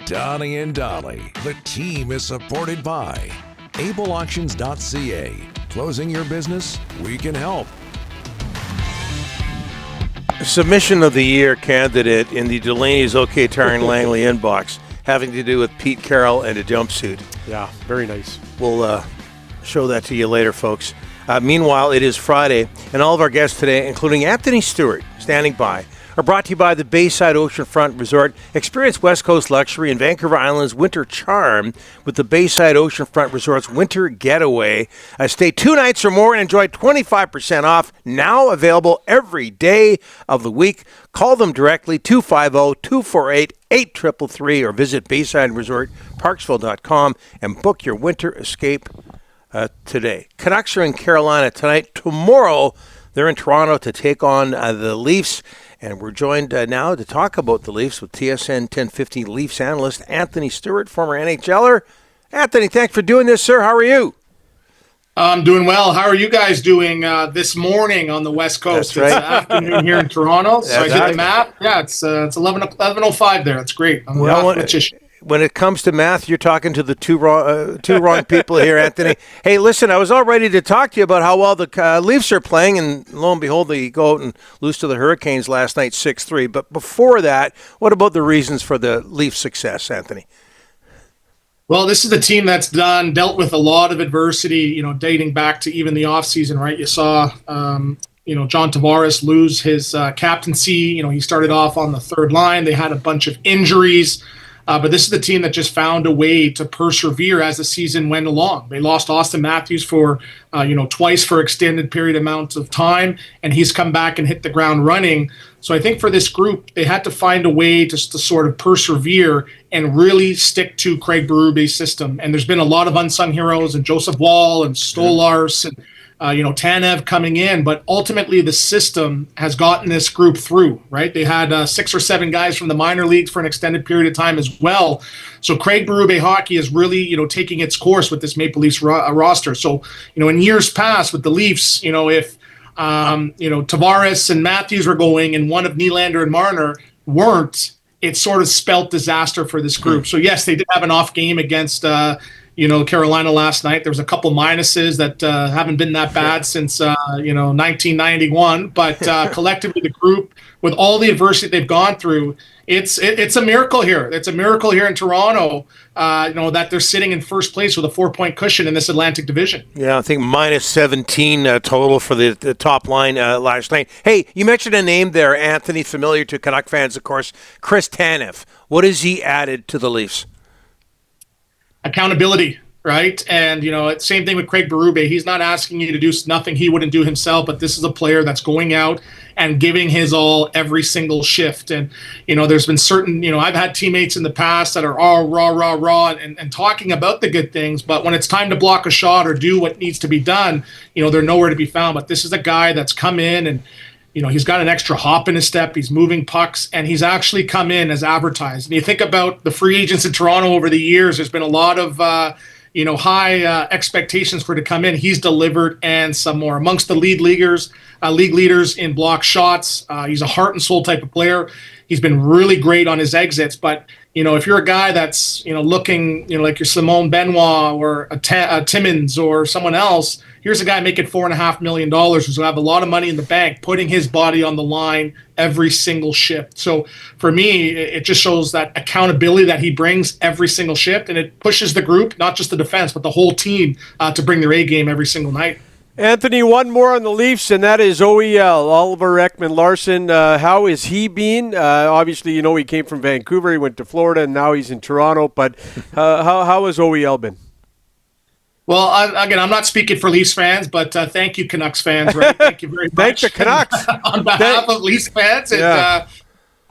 Donnie and Dolly. The team is supported by ableauctions.ca. Closing your business? We can help. Submission of the year candidate in the Delaney's OK Tire and Langley inbox, having to do with Pete Carroll and a jumpsuit. Yeah, very nice. We'll show that to you later, folks. Meanwhile, it is Friday, and all of our guests today, including Anthony Stewart, standing by, are brought to you by the Bayside Oceanfront Resort. Experience West Coast luxury and Vancouver Island's winter charm with the Bayside Oceanfront Resort's winter getaway. Stay 2 nights or more and enjoy 25% off, now available every day of the week. Call them directly, 250-248-8333, or visit BaysideResortParksville.com and book your winter escape today. Canucks are in Carolina tonight. Tomorrow, they're in Toronto to take on the Leafs. And we're joined now to talk about the Leafs with TSN 1050 Leafs analyst Anthony Stewart, former NHLer. Anthony, thanks for doing this, sir. How are you? I'm doing well. How are you guys doing this morning on the West Coast? That's right. It's afternoon here in Toronto. So That's I did right. the map. Yeah, it's 11:05 there. It's great. I'm a mathematician. When it comes to math, you're talking to the two wrong people here, Anthony. Hey, listen, I was all ready to talk to you about how well the Leafs are playing, and lo and behold, they go out and lose to the Hurricanes last night 6-3. But before that, what about the reasons for the Leafs' success, Anthony? Well, this is a team that's dealt with a lot of adversity, dating back to even the offseason, right? You saw, John Tavares lose his captaincy. He started off on the third line. They had a bunch of injuries. But this is the team that just found a way to persevere as the season went along. They lost Austin Matthews for, twice for extended period amounts of time, and he's come back and hit the ground running. So I think for this group, they had to find a way to sort of persevere and really stick to Craig Berube's system. And there's been a lot of unsung heroes, and Joseph Wall and Stolarz and Tanev coming in, but ultimately the system has gotten this group through, right? They had 6 or 7 guys from the minor leagues for an extended period of time as well. So Craig Berube hockey is really, taking its course with this Maple Leafs roster. So, in years past with the Leafs, if, Tavares and Matthews were going and one of Nylander and Marner weren't, it sort of spelt disaster for this group. So yes, they did have an off game against, Carolina last night. There was a couple minuses that haven't been that bad since 1991. But collectively, the group, with all the adversity they've gone through, it's a miracle here. It's a miracle here in Toronto. That they're sitting in first place with a 4-point cushion in this Atlantic Division. Yeah, I think minus 17 total for the top line last night. Hey, you mentioned a name there, Anthony, familiar to Canuck fans, of course, Chris Tanev. What has he added to the Leafs? Accountability, right? And, same thing with Craig Berube. He's not asking you to do nothing he wouldn't do himself, but this is a player that's going out and giving his all every single shift. And, there's been certain, I've had teammates in the past that are all raw, and talking about the good things, but when it's time to block a shot or do what needs to be done, they're nowhere to be found. But this is a guy that's come in and, he's got an extra hop in his step. He's moving pucks, and he's actually come in as advertised. And you think about the free agents in Toronto over the years, there's been a lot of, high expectations for to come in. He's delivered and some more. Amongst the league leaders in block shots, he's a heart and soul type of player. He's been really great on his exits, but if you're a guy that's looking like your Simone Benoit or a Timmins or someone else, here's a guy making $4.5 million who's going to have a lot of money in the bank, putting his body on the line every single shift. So for me, it just shows that accountability that he brings every single shift, and it pushes the group, not just the defense, but the whole team to bring their A game every single night. Anthony, one more on the Leafs, and that is OEL, Oliver Ekman-Larsson. How is he been? Obviously, he came from Vancouver. He went to Florida, and now he's in Toronto. But how has OEL been? Well, I'm not speaking for Leafs fans, but thank you, Canucks fans. Right? Thank you very much. Thank the Canucks. On behalf of Leafs fans. Yeah.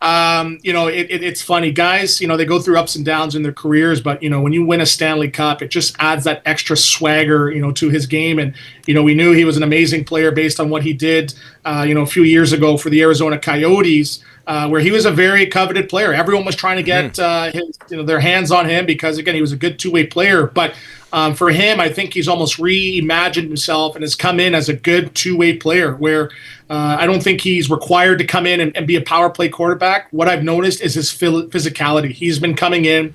It's funny, guys, they go through ups and downs in their careers, but, when you win a Stanley Cup, it just adds that extra swagger, to his game. And, we knew he was an amazing player based on what he did, a few years ago for the Arizona Coyotes, where he was a very coveted player. Everyone was trying to get their hands on him because, again, he was a good two-way player. But For him, I think he's almost reimagined himself and has come in as a good two-way player where I don't think he's required to come in and be a power play quarterback. What I've noticed is his physicality. He's been coming in,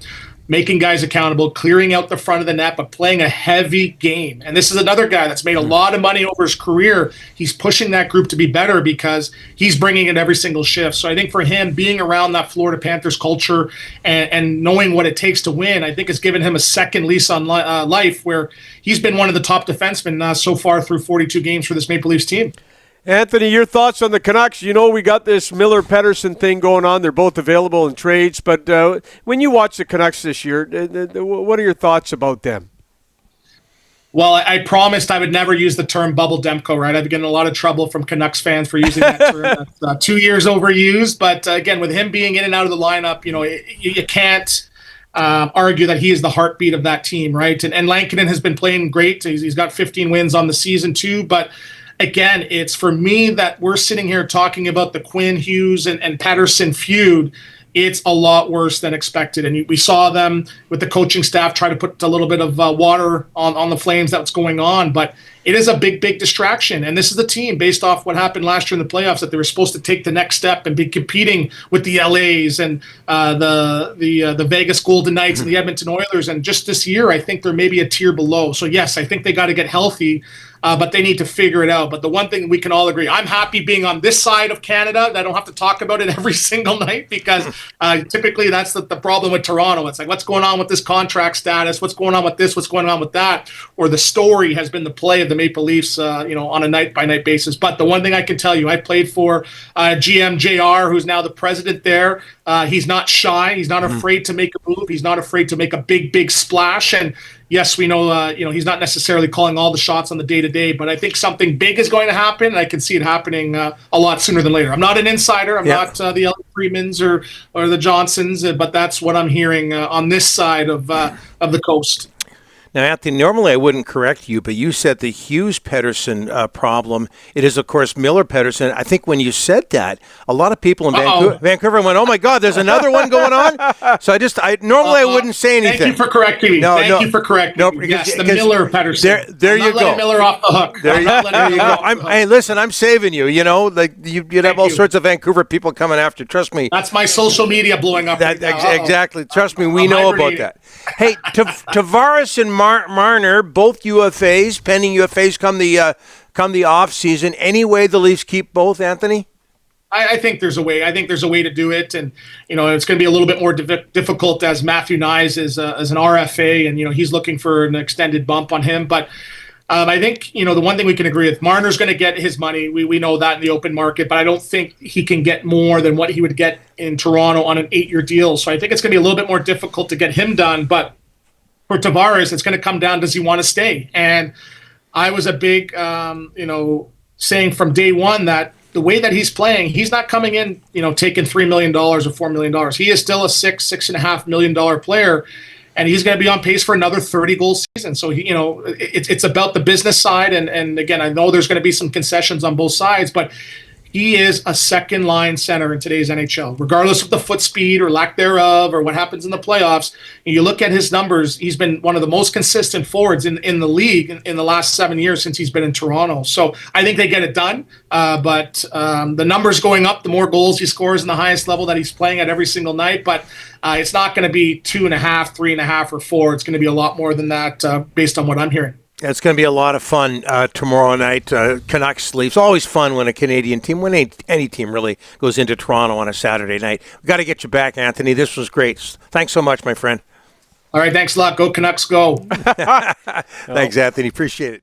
making guys accountable, clearing out the front of the net, but playing a heavy game. And this is another guy that's made a lot of money over his career. He's pushing that group to be better because he's bringing it every single shift. So I think for him, being around that Florida Panthers culture and knowing what it takes to win, I think has given him a second lease on life where he's been one of the top defensemen so far through 42 games for this Maple Leafs team. Anthony, your thoughts on the Canucks? You know, we got this Miller-Pettersson thing going on. They're both available in trades. But when you watch the Canucks this year, what are your thoughts about them? Well, I promised I would never use the term bubble Demko, right? I've been getting a lot of trouble from Canucks fans for using that term. That's 2 years overused. But again, with him being in and out of the lineup, you know, you can't argue that he is the heartbeat of that team, right? And Lankinen has been playing great. He's got 15 wins on the season too. But again, it's for me that we're sitting here talking about the Quinn, Hughes, and Pettersson feud. It's a lot worse than expected. And we saw them with the coaching staff try to put a little bit of water on the flames that's going on. But it is a big, big distraction. And this is the team, based off what happened last year in the playoffs, that they were supposed to take the next step and be competing with the LAs and the Vegas Golden Knights and the Edmonton Oilers. And just this year, I think they're maybe a tier below. So, yes, I think they got to get healthy. But they need to figure it out. But the one thing we can all agree, I'm happy being on this side of Canada. I don't have to talk about it every single night because typically that's the problem with Toronto. It's like, what's going on with this contract status? What's going on with this? What's going on with that? Or the story has been the play of the Maple Leafs, on a night-by-night basis. But the one thing I can tell you, I played for GM JR, who's now the president there. He's not shy. He's not afraid to make a move. He's not afraid to make a big, big splash. And yes, we know, he's not necessarily calling all the shots on the day-to-day, but I think something big is going to happen, and I can see it happening a lot sooner than later. I'm not an insider. I'm not the Elliot Freemans or the Johnsons, but that's what I'm hearing on this side of the coast. Now, Anthony, normally I wouldn't correct you, but you said the Hughes-Pettersson problem. It is, of course, Miller-Pettersson. I think when you said that, a lot of people in Vancouver went, oh, my God, there's another one going on? So I wouldn't say anything. Thank you for correcting me. Thank you for correcting me. Yes, the Miller-Pettersson. There you go. Miller off the hook. There you go. Hey, listen, I'm saving you. You know, like you'd have all sorts of Vancouver people coming after. Trust me. That's my social media blowing up. Exactly. Trust me, we know about that. Hey, Tavares and Marner, both UFAs, pending UFAs come the off season. Any way the Leafs keep both, Anthony? I think there's a way. I think there's a way to do it, and it's going to be a little bit more difficult as Matthew Nyes is an RFA, and he's looking for an extended bump on him. But I think the one thing we can agree with, Marner's going to get his money. We know that in the open market, but I don't think he can get more than what he would get in Toronto on an 8-year deal. So I think it's going to be a little bit more difficult to get him done, but for Tavares, it's going to come down, does he want to stay? And I was a big, saying from day one that the way that he's playing, he's not coming in, taking $3 million or $4 million. He is still a $6.5 million player, and he's going to be on pace for another 30-goal season. So, it's about the business side. And again, I know there's going to be some concessions on both sides, but he is a second-line center in today's NHL, regardless of the foot speed or lack thereof or what happens in the playoffs. And you look at his numbers, he's been one of the most consistent forwards in the league in the last 7 years since he's been in Toronto. So I think they get it done. But the numbers going up, the more goals he scores in the highest level that he's playing at every single night. But it's not going to be 2.5, 3.5, or 4. It's going to be a lot more than that based on what I'm hearing. It's going to be a lot of fun tomorrow night. Canucks Leafs. Always fun when a Canadian team, when any team really goes into Toronto on a Saturday night. We've got to get you back, Anthony. This was great. Thanks so much, my friend. All right, thanks a lot. Go Canucks, go. Thanks, Anthony. Appreciate it.